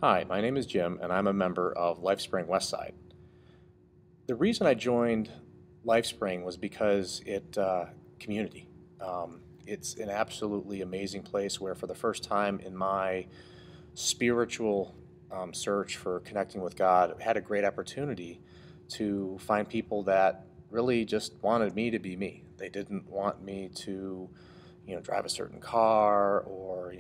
Hi, my name is Jim, and I'm a member of LifeSpring Westside. The reason I joined LifeSpring was because community. It's an absolutely amazing place where, for the first time in my spiritual search for connecting with God, I had a great opportunity to find people that really just wanted me to be me. They didn't want me to, drive a certain car or,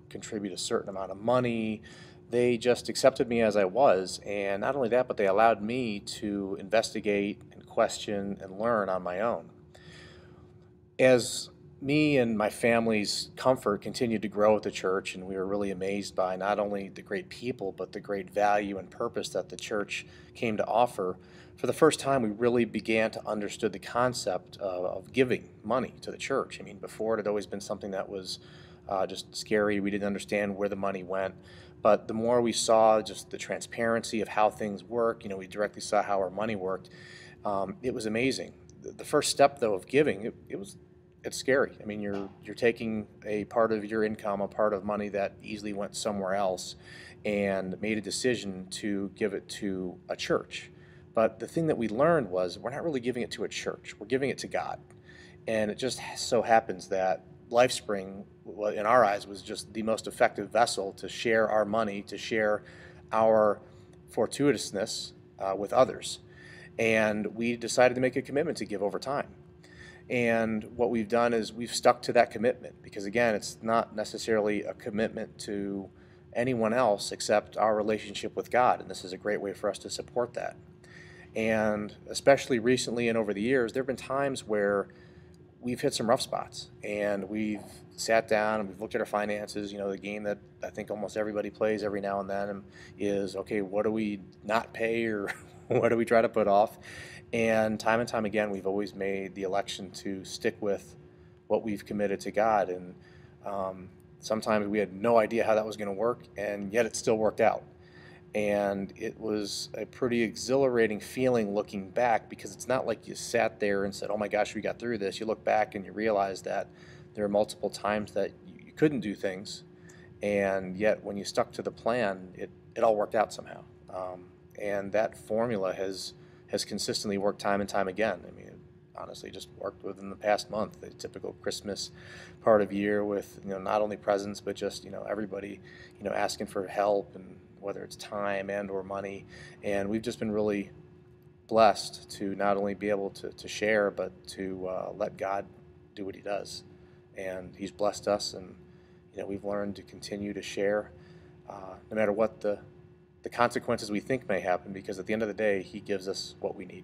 contribute a certain amount of money. They just accepted me as I was, and not only that, but they allowed me to investigate and question and learn on my own. As me and my family's comfort continued to grow at the church, and we were really amazed by not only the great people, but the great value and purpose that the church came to offer. For the first time, we really began to understand the concept of giving money to the church. I mean, before it had always been something that was just scary. We didn't understand where the money went. But the more we saw just the transparency of how things work, we directly saw how our money worked. It was amazing. The first step, though, of giving, it's scary. I mean, you're taking a part of your income, a part of money that easily went somewhere else, and made a decision to give it to a church. But the thing that we learned was we're not really giving it to a church. We're giving it to God. And it just so happens that LifeSpring, in our eyes, was just the most effective vessel to share our money, to share our fortuitousness with others. And we decided to make a commitment to give over time. And what we've done is we've stuck to that commitment because, again, it's not necessarily a commitment to anyone else except our relationship with God. And this is a great way for us to support that. And especially recently and over the years, there have been times where we've hit some rough spots and we've sat down and we've looked at our finances. The game that I think almost everybody plays every now and then is, okay, what do we not pay or what do we try to put off? And time again, we've always made the election to stick with what we've committed to God. And sometimes we had no idea how that was going to work, and yet it still worked out. And it was a pretty exhilarating feeling looking back because it's not like you sat there and said, oh my gosh, we got through this. You look back and you realize that there are multiple times that you couldn't do things, and yet when you stuck to the plan, it all worked out somehow. And that formula has consistently worked time and time again. I mean, it honestly just worked within the past month. The typical Christmas part of year with not only presents but just everybody asking for help, and whether it's time and or money. And we've just been really blessed to not only be able to share but to let God do what He does. And He's blessed us, and we've learned to continue to share no matter what the consequences we think may happen, because at the end of the day, He gives us what we need.